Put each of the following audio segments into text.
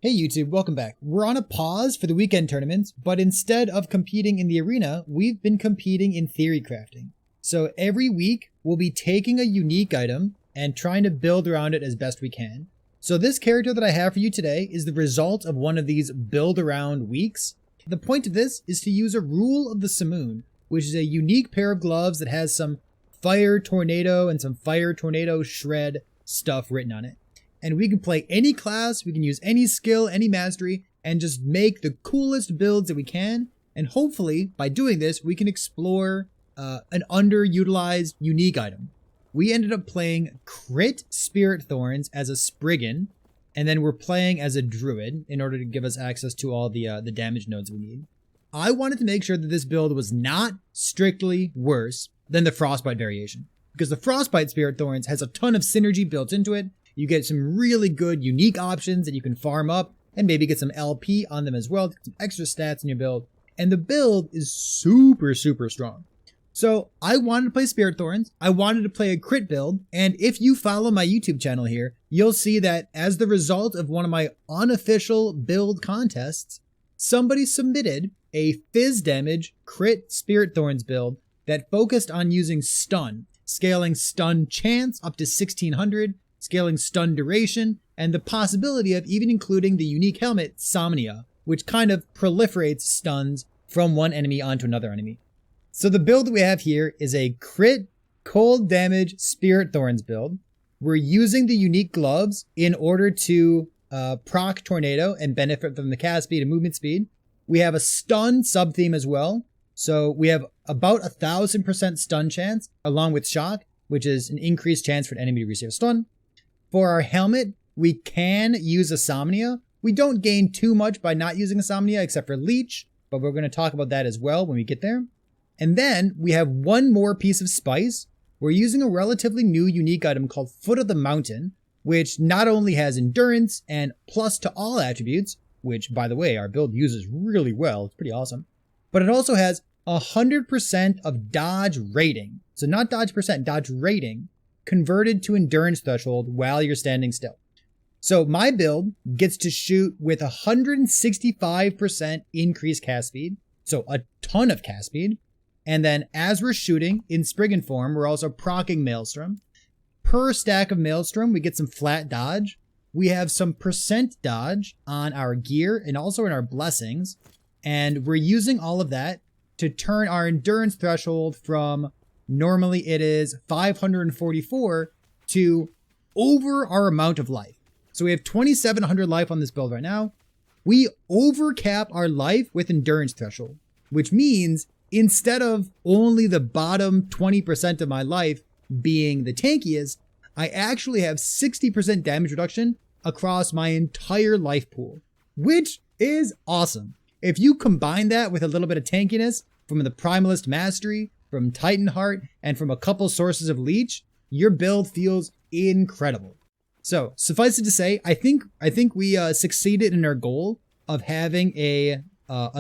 Hey YouTube, welcome back. We're on a pause for the weekend tournaments, but instead of competing in the arena, we've been competing in Theorycrafting. So every week, we'll be taking a unique item and trying to build around it as best we can. So this character that I have for you today is the result of one of these build around weeks. The point of this is to use a Rule of the Simoon, which is a unique pair of gloves that has some Fire Tornado and some Fire Tornado Shred stuff written on it. And we can play any class, we can use any skill, any mastery, and just make the coolest builds that we can. And hopefully, by doing this, we can explore an underutilized unique item. We ended up playing Crit Spirit Thorns as a Spriggan, and then we're playing as a Druid in order to give us access to all the damage nodes we need. I wanted to make sure that this build was not strictly worse than the Frostbite variation, because the Frostbite Spirit Thorns has a ton of synergy built into it. You get some really good unique options that you can farm up and maybe get some LP on them as well, some extra stats in your build. And the build is super strong. So I wanted to play Spirit Thorns. I wanted to play a crit build. And if you follow my YouTube channel here, you'll see that as the result of one of my unofficial build contests, somebody submitted a fizz damage crit Spirit Thorns build that focused on using stun, scaling stun chance up to 1600, scaling stun duration, and the possibility of even including the unique helmet Somnia, which kind of proliferates stuns from one enemy onto another enemy. So the build that we have here is a crit cold damage Spirit Thorns build. We're using the unique gloves in order to proc Tornado and benefit from the cast speed and movement speed. We have a stun sub-theme as well. So we have about 1000% stun chance along with shock, which is an increased chance for an enemy to receive a stun. For our helmet, we can use a Somnia. We don't gain too much by not using a Somnia except for Leech, but we're going to talk about that as well when we get there. And then we have one more piece of spice. We're using a relatively new unique item called Foot of the Mountain, which not only has endurance and plus to all attributes, which by the way, our build uses really well. It's pretty awesome. But it also has 100% of dodge rating. So not dodge percent, dodge rating converted to endurance threshold while you're standing still. So my build gets to shoot with 165% increased cast speed, so a ton of cast speed. And then as we're shooting in Spriggan Form, we're also proccing Maelstrom. Per stack of Maelstrom, we get some flat dodge. We have some percent dodge on our gear and also in our blessings. And we're using all of that to turn our endurance threshold from normally it is 544 to over our amount of life. So we have 2700 life on this build right now. We overcap our life with endurance threshold, which means instead of only the bottom 20% of my life being the tankiest, I actually have 60% damage reduction across my entire life pool, which is awesome. If you combine that with a little bit of tankiness from the Primalist Mastery, from Titan Heart, and from a couple sources of Leech, your build feels incredible. So suffice it to say, I think we succeeded in our goal of having a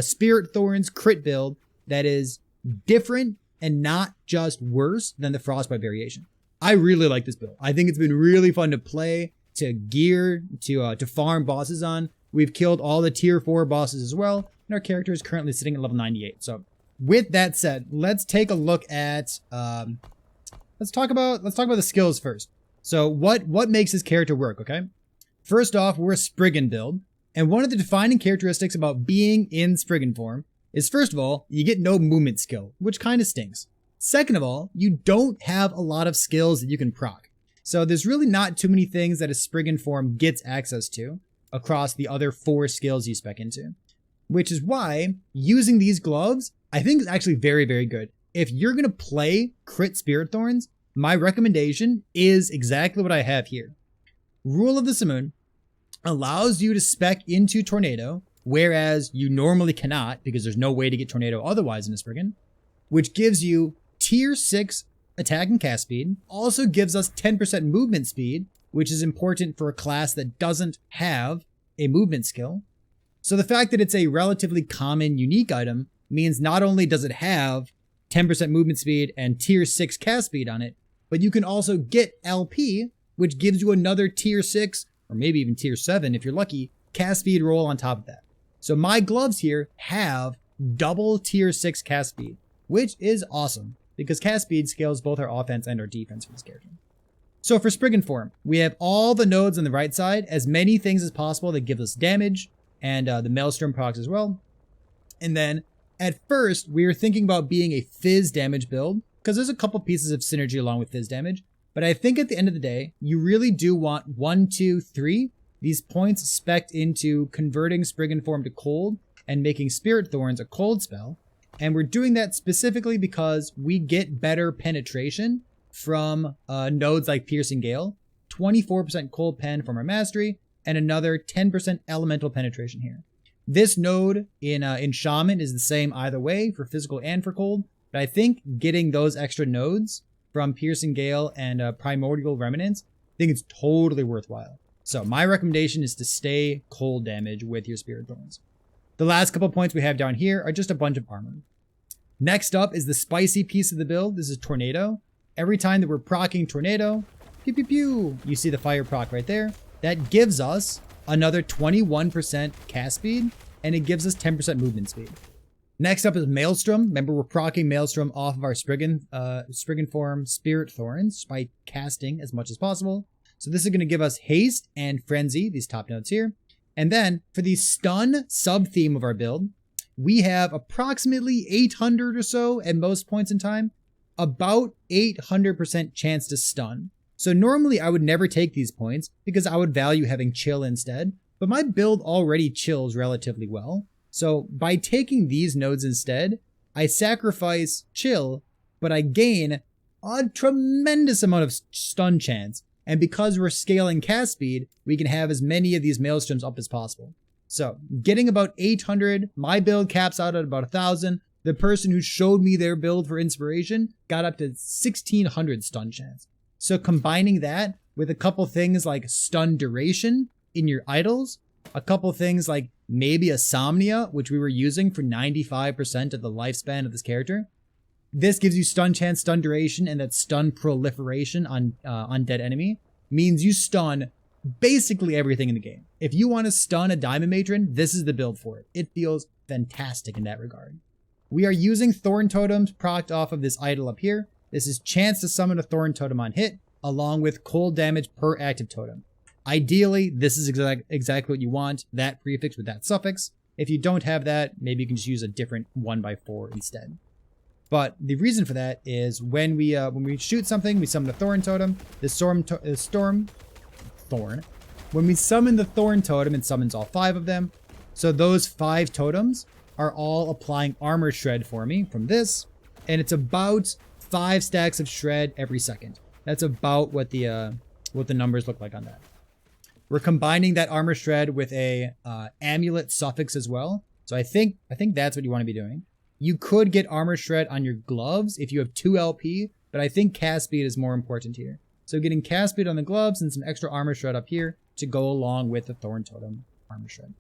Spirit Thorns crit build that is different and not just worse than the Frostbite variation. I really like this build. I think it's been really fun to play, to gear, to farm bosses on. We've killed all the tier 4 bosses as well, and our character is currently sitting at level 98. So with that said, let's take a look at let's talk about the skills first. So what makes this character work, okay? First off, we're a Spriggan build, and one of the defining characteristics about being in Spriggan Form is, first of all, you get no movement skill, which kind of stinks. Second of all, you don't have a lot of skills that you can proc. So there's really not too many things that a Spriggan Form gets access to across the other 4 skills you spec into. Which is why using these gloves, I think is actually very good. If you're going to play crit Spirit Thorns, my recommendation is exactly what I have here. Rule of the Simoon allows you to spec into Tornado, whereas you normally cannot because there's no way to get Tornado otherwise in a Spriggan, which gives you tier 6 attack and cast speed, also gives us 10% movement speed, which is important for a class that doesn't have a movement skill. So the fact that it's a relatively common unique item means not only does it have 10% movement speed and tier 6 cast speed on it, but you can also get LP, which gives you another tier 6 or maybe even tier 7 if you're lucky cast speed roll on top of that. So my gloves here have double tier 6 cast speed, which is awesome because cast speed scales both our offense and our defense for this character. So for Spriggan Form, we have all the nodes on the right side, as many things as possible that give us damage, and the Maelstrom procs as well. And then at first, we were thinking about being a fizz damage build, because there's a couple pieces of synergy along with fizz damage. But I think at the end of the day, you really do want 1, 2, 3, these points spec'd into converting Spriggan Form to cold and making Spirit Thorns a cold spell. And we're doing that specifically because we get better penetration from nodes like Piercing Gale, 24% cold pen from our mastery, and another 10% elemental penetration here. This node in Shaman is the same either way for physical and for cold, but I think getting those extra nodes from Piercing Gale and Primordial Remnants, I think it's totally worthwhile. So my recommendation is to stay cold damage with your Spirit Thorns. The last couple points we have down here are just a bunch of armor. Next up is the spicy piece of the build. This is Tornado. Every time that we're proccing Tornado, pew pew pew, you see the fire proc right there. That gives us another 21% cast speed, and it gives us 10% movement speed. Next up is Maelstrom. Remember, we're proccing Maelstrom off of our Spriggan Form Spirit Thorns by casting as much as possible. So this is going to give us haste and frenzy, these top nodes here. And then for the stun sub-theme of our build, we have approximately 800 or so at most points in time, about 800% chance to stun. So normally I would never take these points because I would value having chill instead, but my build already chills relatively well. So by taking these nodes instead, I sacrifice chill, but I gain a tremendous amount of stun chance. And because we're scaling cast speed, we can have as many of these Maelstroms up as possible. So getting about 800, my build caps out at about 1,000. The person who showed me their build for inspiration got up to 1,600 stun chance. So combining that with a couple things like stun duration in your idols, a couple things like maybe a Somnia, which we were using for 95% of the lifespan of this character. This gives you stun chance, stun duration, and that stun proliferation on undead enemy means you stun basically everything in the game. If you want to stun a Diamond Matron, this is the build for it. It feels fantastic in that regard. We are using Thorn Totems procced off of this idol up here. This is chance to summon a Thorn Totem on hit, along with cold damage per active totem. Ideally, this is exactly what you want, that prefix with that suffix. If you don't have that, maybe you can just use a different 1x4 instead. But the reason for that is when we shoot something, we summon a Thorn Totem. When we summon the Thorn Totem, it summons all 5 of them. So those 5 totems are all applying armor shred for me from this, and it's about 5 stacks of shred every second. That's about what the numbers look like on that. We're combining that armor shred with a amulet suffix as well. So I think that's what you want to be doing. You could get armor shred on your gloves if you have 2 LP, but I think cast speed is more important here. So getting cast speed on the gloves and some extra armor shred up here to go along with the Thorn Totem armor shred.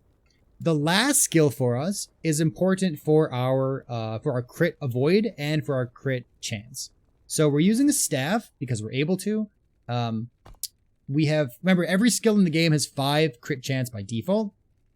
The last skill for us is important for our crit avoid and for our crit chance. So we're using a staff because we're able to. Remember, every skill in the game has 5 crit chance by default,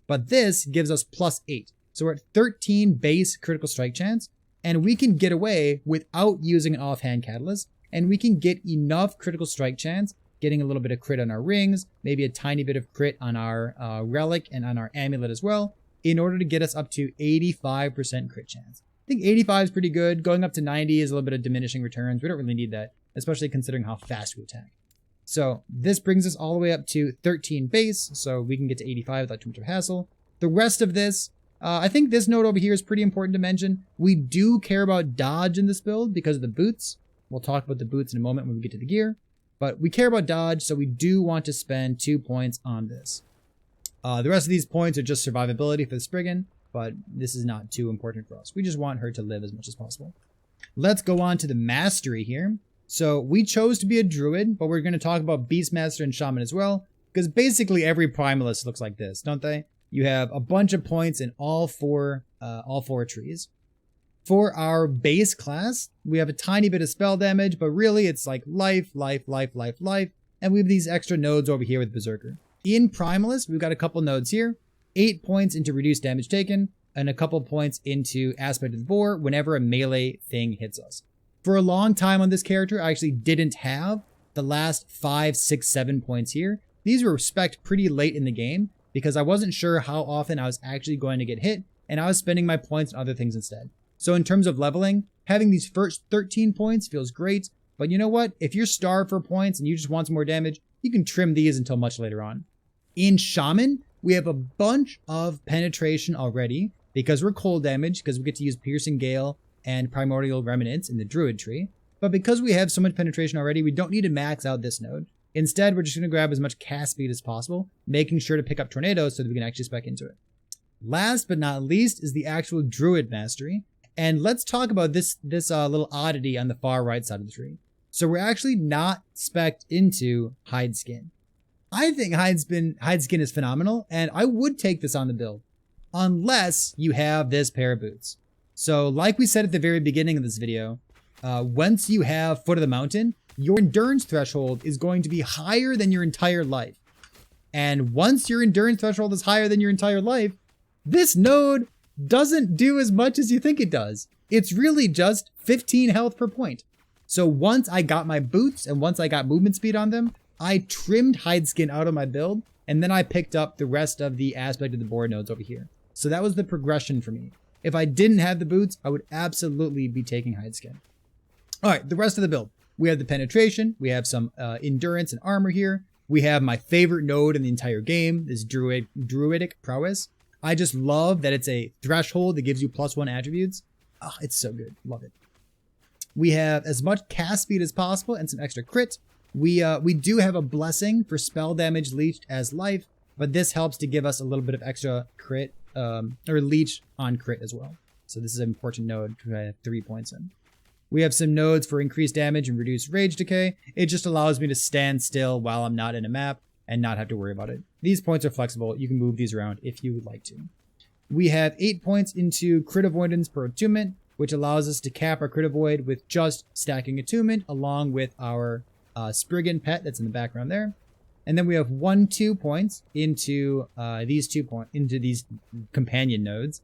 but this gives us +8. So we're at 13 base critical strike chance, and we can get away without using an offhand catalyst, and we can get enough critical strike chance, getting a little bit of crit on our rings, maybe a tiny bit of crit on our relic and on our amulet as well, in order to get us up to 85% crit chance. I think 85 is pretty good. Going up to 90 is a little bit of diminishing returns. We don't really need that, especially considering how fast we attack. So this brings us all the way up to 13 base, so we can get to 85 without too much of a hassle. The rest of this, I think this node over here is pretty important to mention. We do care about dodge in this build because of the boots. We'll talk about the boots in a moment when we get to the gear. But we care about dodge, so we do want to spend 2 points on this. The rest of these points are just survivability for the Spriggan, but this is not too important for us. We just want her to live as much as possible. Let's go on to the mastery here. So we chose to be a druid, but we're going to talk about Beastmaster and Shaman as well, because basically every primalist looks like this, don't they? You have a bunch of points in all four trees. For our base class, we have a tiny bit of spell damage, but really it's like life, life, life, life, life, and we have these extra nodes over here with Berserker. In Primalist, we've got a couple nodes here. 8 points into reduced damage taken, and a couple points into aspect of the boar whenever a melee thing hits us. For a long time on this character, I actually didn't have the last 5, 6, 7 points here. These were spec'd pretty late in the game because I wasn't sure how often I was actually going to get hit, and I was spending my points on other things instead. So in terms of leveling, having these first 13 points feels great, but you know what? If you're starved for points and you just want some more damage, you can trim these until much later on. In Shaman, we have a bunch of penetration already because we're cold damage, because we get to use Piercing Gale and Primordial Remnants in the Druid tree. But because we have so much penetration already, we don't need to max out this node. Instead, we're just going to grab as much cast speed as possible, making sure to pick up Tornadoes so that we can actually spec into it. Last but not least is the actual Druid Mastery. And let's talk about this little oddity on the far right side of the tree. So we're actually not spec'd into Hide Skin. I think Hide Skin is phenomenal, and I would take this on the build, unless you have this pair of boots. So like we said at the very beginning of this video, once you have Foot of the Mountain, your endurance threshold is going to be higher than your entire life. And once your endurance threshold is higher than your entire life, this node doesn't do as much as you think it does. It's really just 15 health per point. So once I got my boots and once I got movement speed on them, I trimmed Hide Skin out of my build, and then I picked up the rest of the aspect of the board nodes over here. So that was the progression for me. If I didn't have the boots, I would absolutely be taking Hide Skin. All right, the rest of the build. We have the penetration, we have some endurance and armor here. We have my favorite node in the entire game, this druidic prowess. I just love that it's a threshold that gives you +1 attributes. Oh, it's so good, love it. We have as much cast speed as possible and some extra crit. We do have a blessing for spell damage leached as life, but this helps to give us a little bit of extra crit, or leech on crit as well. So this is an important node to have 3 points in. We have some nodes for increased damage and reduced rage decay. It just allows me to stand still while I'm not in a map and not have to worry about it. These points are flexible. You can move these around if you would like to. We have 8 points into crit avoidance per attunement, which allows us to cap our crit avoid with just stacking attunement along with our Spriggan pet that's in the background there. And then we have 2 points into these companion nodes.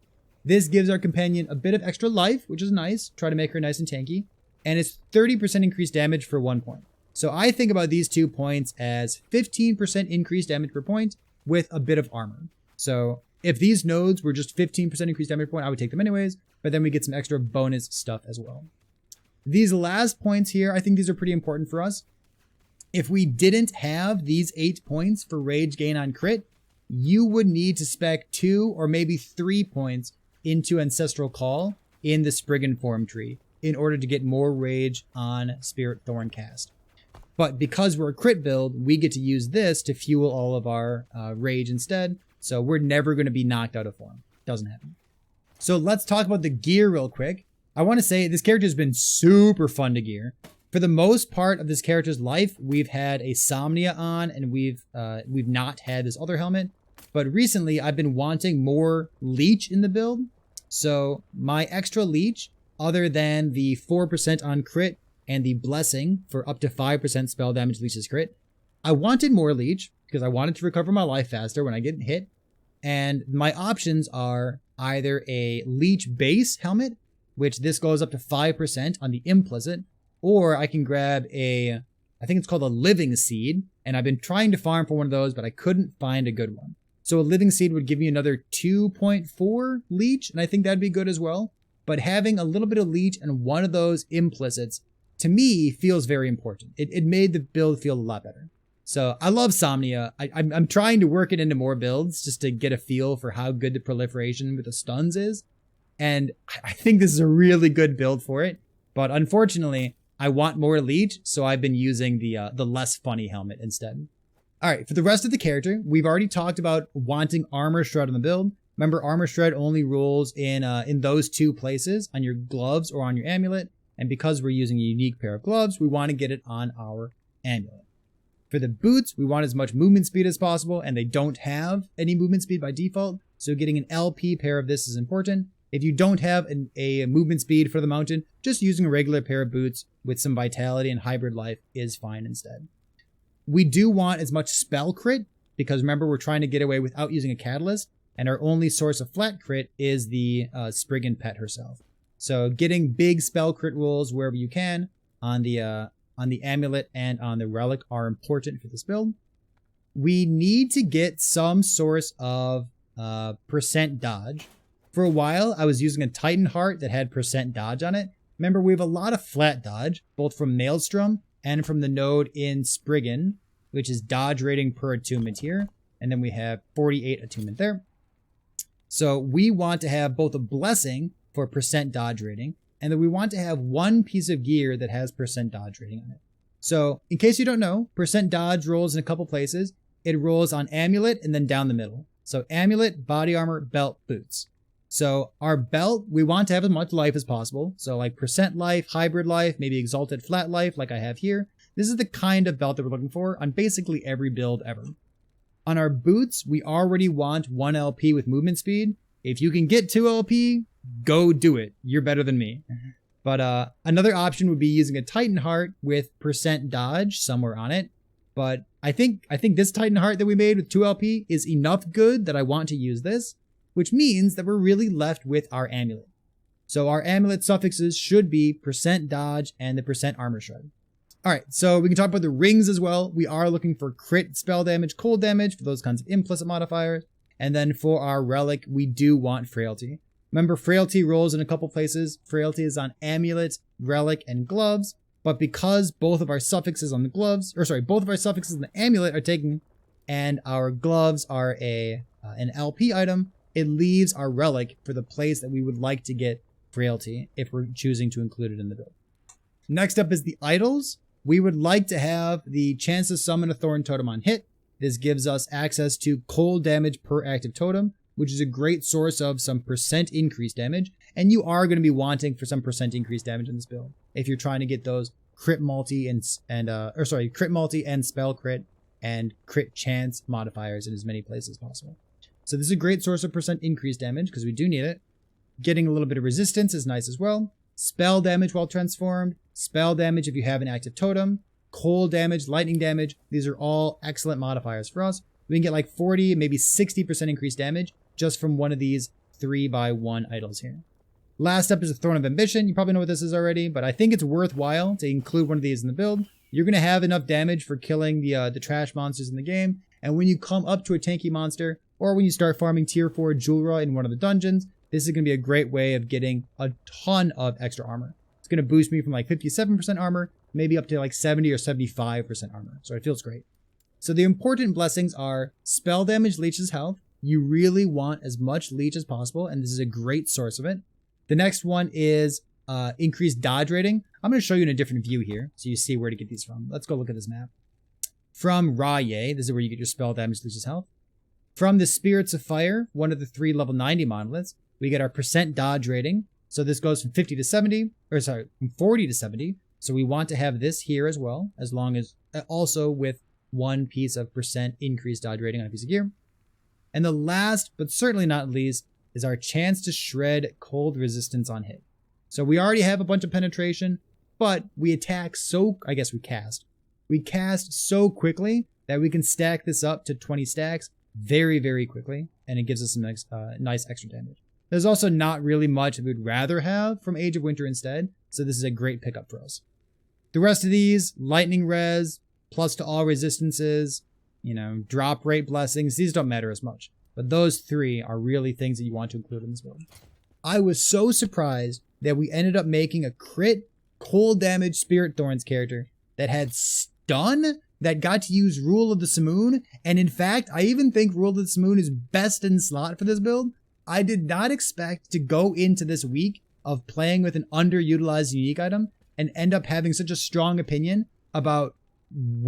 This gives our companion a bit of extra life, which is nice. Try to make her nice and tanky. And it's 30% increased damage for 1 point. So I think about these 2 points as 15% increased damage per point with a bit of armor. So if these nodes were just 15% increased damage per point, I would take them anyways, but then we get some extra bonus stuff as well. These last points here, I think these are pretty important for us. If we didn't have these 8 points for rage gain on crit, you would need to spec 2 or maybe 3 points into Ancestral Call in the Spriggan Form tree in order to get more rage on Spirit Thorn cast. But because we're a crit build, we get to use this to fuel all of our rage instead, so we're never going to be knocked out of form. Doesn't happen. So let's talk about the gear real quick. I want to say this character has been super fun to gear. For the most part of this character's life, we've had a Somnia on, and we've not had this other helmet. But recently, I've been wanting more Leech in the build. So my extra Leech, other than the 4% on crit and the Blessing for up to 5% spell damage Leech's crit, I wanted more Leech because I wanted to recover my life faster when I get hit. And my options are either a Leech base helmet, which this goes up to 5% on the implicit, or I can grab I think it's called a Living Seed, and I've been trying to farm for one of those, but I couldn't find a good one. So a Living Seed would give me another 2.4 Leech, and I think that'd be good as well. But having a little bit of Leech and one of those implicits, to me, feels very important. It made the build feel a lot better. So I love Somnia. I'm trying to work it into more builds just to get a feel for how good the proliferation with the stuns is. And I think this is a really good build for it. But unfortunately, I want more Leech, so I've been using the less funny helmet instead. All right, for the rest of the character, we've already talked about wanting Armor Shred on the build. Remember, Armor Shred only rolls in those 2 places, on your gloves or on your amulet. And because we're using a unique pair of gloves, we want to get it on our amulet. For the boots, we want as much movement speed as possible, and they don't have any movement speed by default, so getting an LP pair of this is important. If you don't have a movement speed for the mountain, just using a regular pair of boots with some vitality and hybrid life is fine instead. We do want as much spell crit, because remember, we're trying to get away without using a catalyst. and our only source of flat crit is the Spriggan pet herself. So getting big spell crit rolls wherever you can on the amulet and on the relic are important for this build. We need to get some source of percent dodge. For a while, I was using a Titan Heart that had percent dodge on it. Remember, we have a lot of flat dodge, both from Maelstrom and from the node in Spriggan, which is dodge rating per attunement here. And then we have 48 attunement there. So we want to have both a blessing for percent dodge rating, and then we want to have one piece of gear that has percent dodge rating on it. So in case you don't know, percent dodge rolls in a couple places. It rolls on amulet and then down the middle. So amulet, body armor, belt, boots. So our belt, we want to have as much life as possible. So like percent life, hybrid life, maybe exalted flat life like I have here. This is the kind of belt that we're looking for on basically every build ever. On our boots, we already want 1 LP with movement speed. If you can get 2 LP, go do it. You're better than me. But another option would be using a Titan Heart with percent dodge somewhere on it. But I think this Titan Heart that we made with 2 LP is enough good that I want to use this, which means that we're really left with our amulet. So our amulet suffixes should be percent dodge and the percent armor shred. All right, so we can talk about the rings as well. We are looking for crit spell damage, cold damage for those kinds of implicit modifiers. And then for our relic, we do want frailty. Remember, frailty rolls in a couple places. Frailty is on amulet, relic, and gloves. But because both of our suffixes on the gloves, both of our suffixes in the amulet are taken, and our gloves are an LP item, it leaves our relic for the place that we would like to get frailty if we're choosing to include it in the build. Next up is the idols. We would like to have the chance to summon a Thorn Totem on hit. This gives us access to cold damage per active totem, which is a great source of some percent increased damage. And you are going to be wanting for some percent increased damage in this build if you're trying to get those crit multi crit multi and spell crit and crit chance modifiers in as many places as possible. So this is a great source of percent increased damage because we do need it. Getting a little bit of resistance is nice as well. Spell damage while transformed, spell damage if you have an active totem, cold damage, lightning damage. These are all excellent modifiers for us. We can get like 40, maybe 60% increased damage just from one of these 3x1 idols here. Last up is the Thorn of Ambition. You probably know what this is already, but I think it's worthwhile to include one of these in the build. You're going to have enough damage for killing the trash monsters in the game, and when you come up to a tanky monster, or when you start farming tier 4 Julra in one of the dungeons, this is going to be a great way of getting a ton of extra armor. It's going to boost me from like 57% armor, maybe up to like 70 or 75% armor, so it feels great. So the important blessings are spell damage leeches health. You really want as much leech as possible, and this is a great source of it. The next one is increased dodge rating. I'm going to show you in a different view here, so you see where to get these from. Let's go look at this map. From Raye, this is where you get your spell damage leeches health. From the Spirits of Fire, one of the 3 level 90 monoliths, we get our percent dodge rating. So this goes from 50 to 70, from 40 to 70. So we want to have this here as well, as long as also with one piece of percent increased dodge rating on a piece of gear. And the last, but certainly not least, is our chance to shred cold resistance on hit. So we already have a bunch of penetration, but we attack we cast so quickly that we can stack this up to 20 stacks very, very quickly, and it gives us some nice extra damage. There's also not really much we'd rather have from Age of Winter instead, so this is a great pickup for us. The rest of these, lightning res, plus to all resistances, drop rate blessings, these don't matter as much. But those 3 are really things that you want to include in this build. I was so surprised that we ended up making a crit cold damage Spirit Thorns character that had stun, that got to use Rule of the Simoon, and in fact, I even think Rule of the Simoon is best in slot for this build. I did not expect to go into this week of playing with an underutilized unique item and end up having such a strong opinion about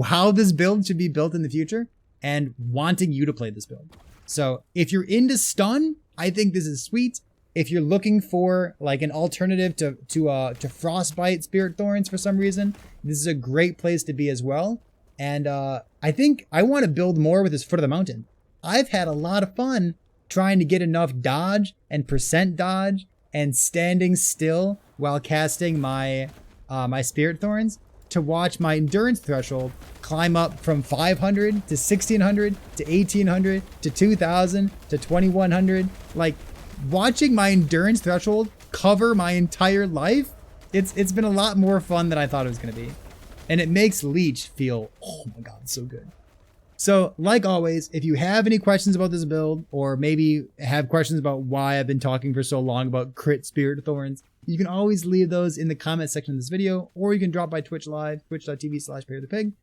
how this build should be built in the future and wanting you to play this build. So if you're into stun, I think this is sweet. If you're looking for like an alternative to Frostbite Spirit Thorns for some reason, this is a great place to be as well. And I think I want to build more with this Foot of the Mountain. I've had a lot of fun trying to get enough dodge and percent dodge and standing still while casting my my Spirit Thorns. to watch my endurance threshold climb up from 500 to 1600 to 1800 to 2000 to 2100. Like, watching my endurance threshold cover my entire life, it's been a lot more fun than I thought it was going to be. And it makes Leech feel, oh my god, so good. So, like always, if you have any questions about this build, or maybe have questions about why I've been talking for so long about crit Spirit Thorns, you can always leave those in the comment section of this video, or you can drop by Twitch Live, twitch.tv/ParryThePig.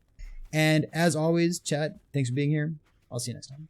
And as always, chat, thanks for being here. I'll see you next time.